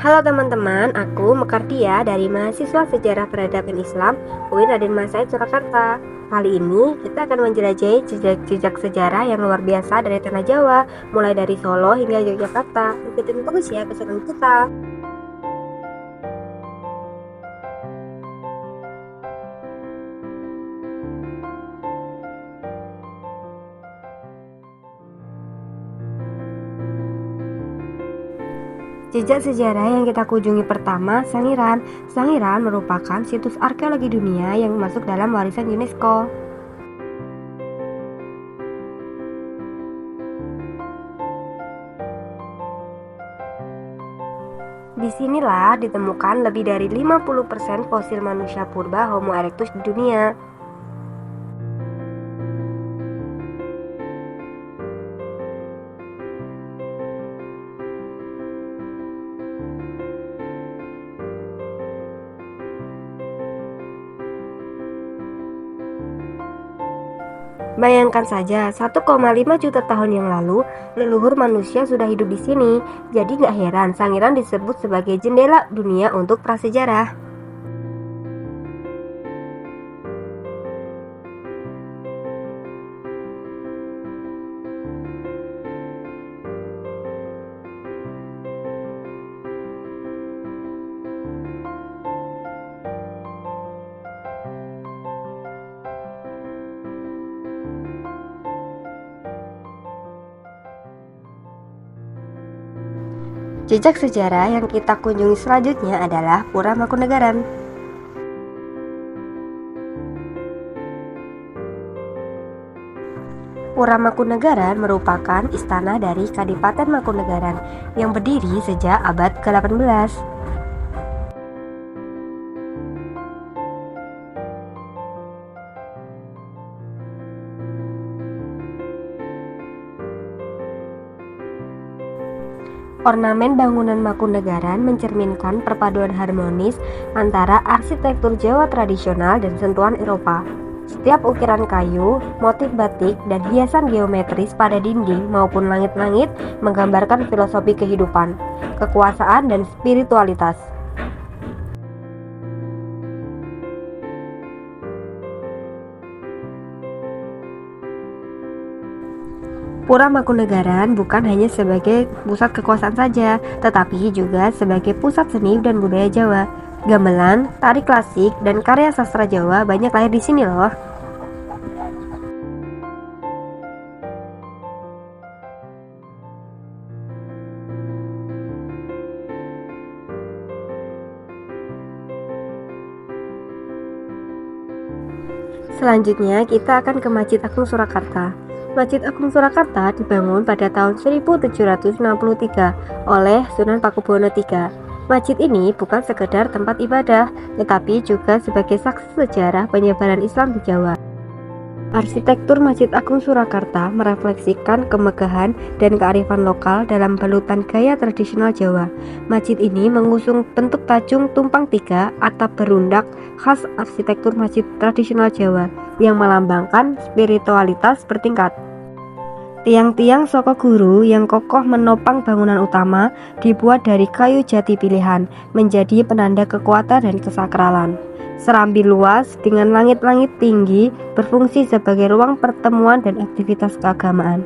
Halo teman-teman, aku Mekartia dari mahasiswa Sejarah Peradaban Islam UIN Raden Mas Said Surakarta. Kali ini kita akan menjelajahi jejak sejarah yang luar biasa dari tanah Jawa, mulai dari Solo hingga Yogyakarta. Ikutin terus ya keseruan kita. Jejak sejarah yang kita kunjungi pertama, Sangiran. Sangiran merupakan situs arkeologi dunia yang masuk dalam warisan UNESCO. Disinilah ditemukan lebih dari 50% fosil manusia purba Homo erectus di dunia. Bayangkan saja, 1,5 juta tahun yang lalu, leluhur manusia sudah hidup di sini. Jadi gak heran Sangiran disebut sebagai jendela dunia untuk prasejarah. Jejak sejarah yang kita kunjungi selanjutnya adalah Pura Mangkunegaran. Pura Mangkunegaran merupakan istana dari Kadipaten Mangkunegaran yang berdiri sejak abad ke-18. Ornamen bangunan Mangkunegaran mencerminkan perpaduan harmonis antara arsitektur Jawa tradisional dan sentuhan Eropa. Setiap ukiran kayu, motif batik, dan hiasan geometris pada dinding maupun langit-langit menggambarkan filosofi kehidupan, kekuasaan, dan spiritualitas. Pura Mangkunegaran bukan hanya sebagai pusat kekuasaan saja, tetapi juga sebagai pusat seni dan budaya Jawa. Gamelan, tari klasik, dan karya sastra Jawa banyak lahir di sini loh. Selanjutnya kita akan ke Masjid Agung Surakarta. Masjid Agung Surakarta dibangun pada tahun 1763 oleh Sunan Pakubuwono III. Masjid ini bukan sekedar tempat ibadah, tetapi juga sebagai saksi sejarah penyebaran Islam di Jawa. Arsitektur Masjid Agung Surakarta merefleksikan kemegahan dan kearifan lokal dalam balutan gaya tradisional Jawa. Masjid ini mengusung bentuk tajung tumpang tiga atap berundak khas arsitektur masjid tradisional Jawa yang melambangkan spiritualitas bertingkat. Tiang-tiang soko guru yang kokoh menopang bangunan utama dibuat dari kayu jati pilihan, menjadi penanda kekuatan dan kesakralan. Serambi luas dengan langit-langit tinggi berfungsi sebagai ruang pertemuan dan aktivitas keagamaan.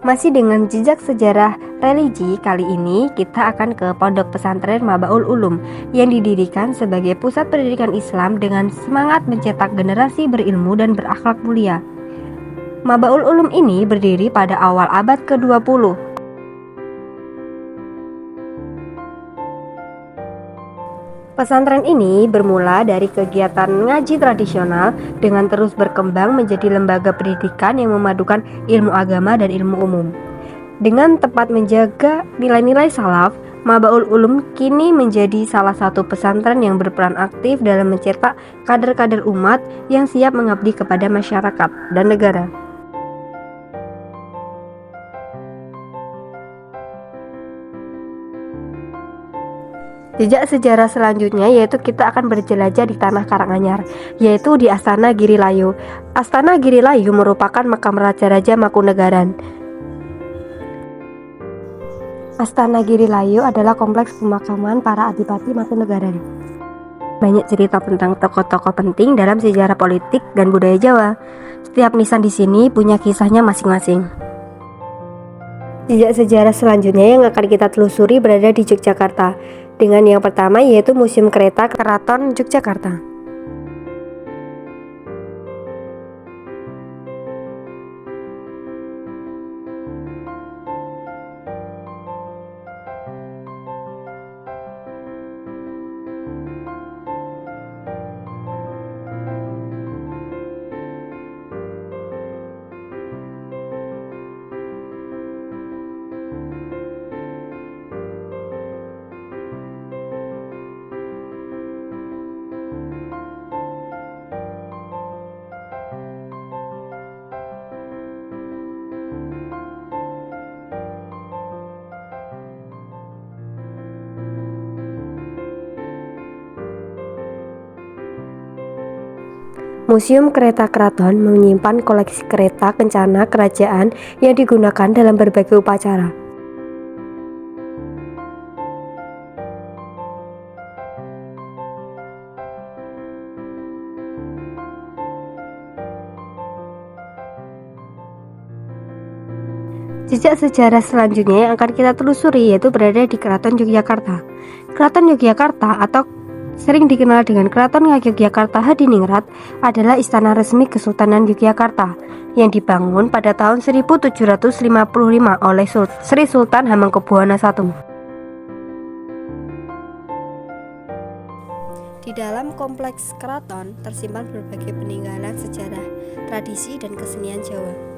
Masih dengan jejak sejarah religi, kali ini kita akan ke Pondok Pesantren Mabaul Ulum yang didirikan sebagai pusat pendidikan Islam dengan semangat mencetak generasi berilmu dan berakhlak mulia. Mabaul Ulum ini berdiri pada awal abad ke-20. Pesantren ini bermula dari kegiatan ngaji tradisional dengan terus berkembang menjadi lembaga pendidikan yang memadukan ilmu agama dan ilmu umum. Dengan tepat menjaga nilai-nilai salaf, Mabaul Ulum kini menjadi salah satu pesantren yang berperan aktif dalam mencetak kader-kader umat yang siap mengabdi kepada masyarakat dan negara. Jejak sejarah selanjutnya yaitu kita akan berjelajah di tanah Karanganyar, yaitu di Astana Girilayu. Astana Girilayu merupakan makam Raja-Raja Mangkunegaran. Astana Girilayu adalah kompleks pemakaman para adipati Mangkunegaran. Banyak cerita tentang tokoh-tokoh penting dalam sejarah politik dan budaya Jawa. Setiap nisan di sini punya kisahnya masing-masing. Jejak sejarah selanjutnya yang akan kita telusuri berada di Yogyakarta. Dengan yang pertama yaitu Museum Kereta Keraton Yogyakarta. Museum Kereta Keraton menyimpan koleksi kereta kencana kerajaan yang digunakan dalam berbagai upacara. Jejak sejarah selanjutnya yang akan kita telusuri yaitu berada di Keraton Yogyakarta. Keraton Yogyakarta atau sering dikenal dengan Keraton Yogyakarta Hadiningrat adalah istana resmi Kesultanan Yogyakarta yang dibangun pada tahun 1755 oleh Sri Sultan Hamengkubuwono I. Di dalam kompleks keraton tersimpan berbagai peninggalan sejarah, tradisi, dan kesenian Jawa.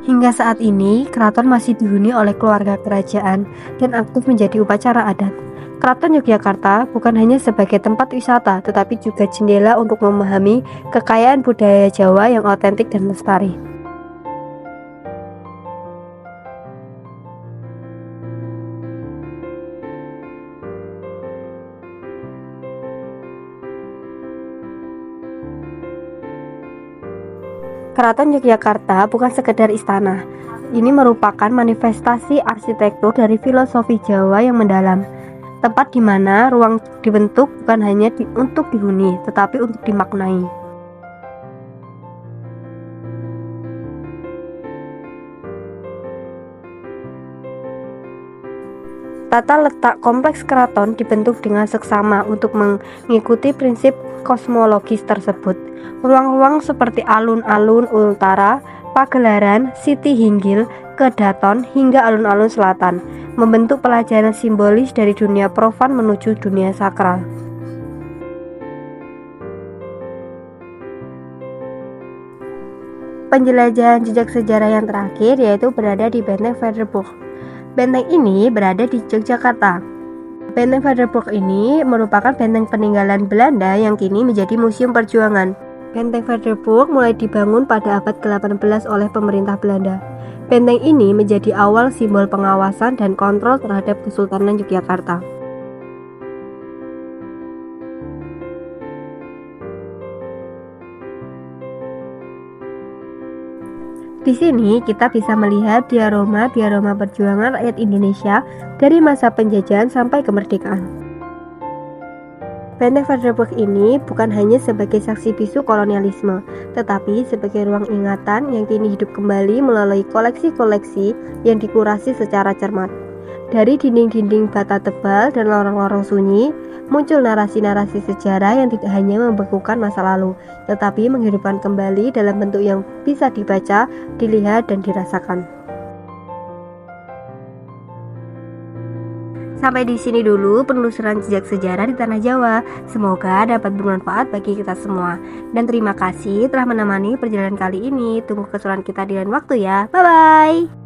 Hingga saat ini, keraton masih dihuni oleh keluarga kerajaan dan aktif menjadi upacara adat. Keraton Yogyakarta bukan hanya sebagai tempat wisata, tetapi juga jendela untuk memahami kekayaan budaya Jawa yang otentik dan lestari. Keraton Yogyakarta bukan sekedar istana. Ini merupakan manifestasi arsitektur dari filosofi Jawa yang mendalam. Tempat di mana ruang dibentuk bukan hanya untuk dihuni, tetapi untuk dimaknai. Tata letak kompleks keraton dibentuk dengan seksama untuk mengikuti prinsip kosmologis tersebut. Ruang-ruang seperti alun-alun utara, Pagelaran, Siti Hinggil, Kedaton, hingga alun-alun selatan membentuk pelajaran simbolis dari dunia profan menuju dunia sakral. Penjelajahan jejak sejarah yang terakhir yaitu berada di Benteng Vaderburg. Benteng ini berada di Yogyakarta. Benteng Vaderburg ini merupakan benteng peninggalan Belanda yang kini menjadi museum perjuangan. Benteng Vaderburg mulai dibangun pada abad ke-18 oleh pemerintah Belanda. Benteng ini menjadi awal simbol pengawasan dan kontrol terhadap Kesultanan Yogyakarta. Di sini kita bisa melihat diorama perjuangan rakyat Indonesia dari masa penjajahan sampai kemerdekaan. Benteng Vaderburg ini bukan hanya sebagai saksi bisu kolonialisme, tetapi sebagai ruang ingatan yang kini hidup kembali melalui koleksi-koleksi yang dikurasi secara cermat. Dari dinding-dinding bata tebal dan lorong-lorong sunyi, muncul narasi-narasi sejarah yang tidak hanya membekukan masa lalu, tetapi menghidupkan kembali dalam bentuk yang bisa dibaca, dilihat, dan dirasakan. Sampai di sini dulu penelusuran jejak sejarah di Tanah Jawa. Semoga dapat bermanfaat bagi kita semua. Dan terima kasih telah menemani perjalanan kali ini. Tunggu keseruan kita di lain waktu ya. Bye-bye.